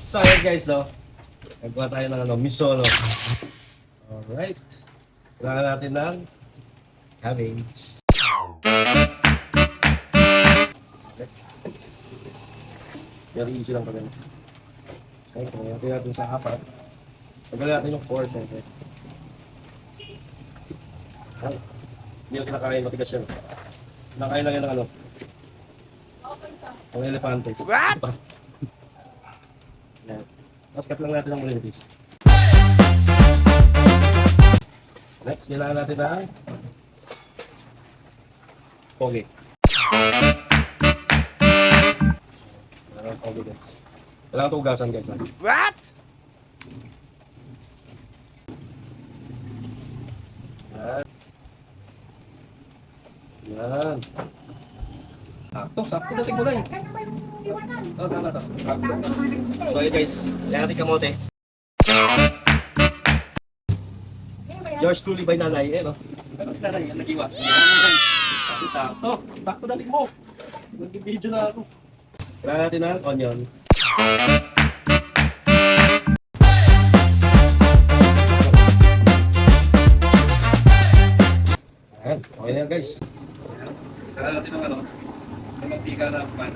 So ayan guys, no? Nagkuha tayo ng miso, no? Alright. Kailangan natin ng cabbage. Okay. Very easy lang pala. Okay, kaya natin sa apat. Tagalin natin yung pork. Okay. Ay, hindi ko kinakain, matigas yan. Kinakain lang yan ng ano. Ang elepante. What? Yan. Tapos cut lang natin ang lettuce. Next, kailangan natin ng pogi. Kailangan ng pogi guys. Kailangan ito ugasan guys. What? Yan. Yan. Sakto dating mo na eh. Oh, tama. So yun guys, yan natin kamote. Yours truly by Nanay, eh no? Pero si Nanay, yan nag-iwa. Sakto dating mo. Nag-video na ako. Kailangan natin ng onion. Ayan, okay na yan guys. Kailangan natin ng ano, ng mantika na pan.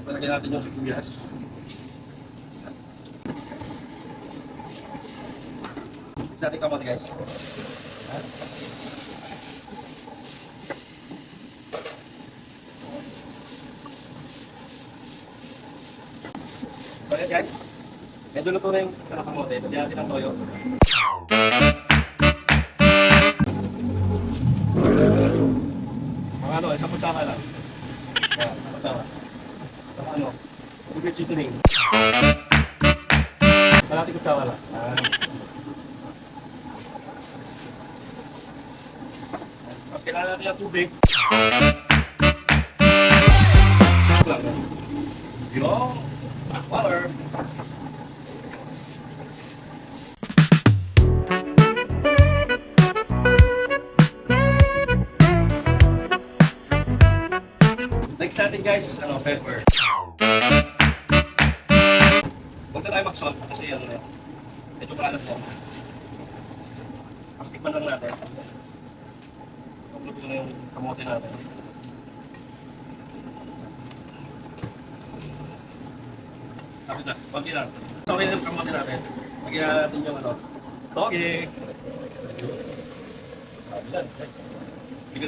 Palagyan natin yung sibuyas. Sa ating kamote guys. So ayan guys. Medyo luto na yung kamote. Lagyan natin ng toyo. Mga ano, isang kutsara lang. Yan, isang kutsara. Saka ano, sugar seasoning. Kalahati kutsara lang. Tapos kailangan natin yung tubig. Yung water. Next natin guys, pepper. Huwag na tayo mag-salt kasi medyo maalat yan. Mas tikman lang natin. Pagluto na yung kamote natin. Tapos na, pagki lang. So okay na yung kamote natin. Lagyan natin yung toge. Sabi lang, guys.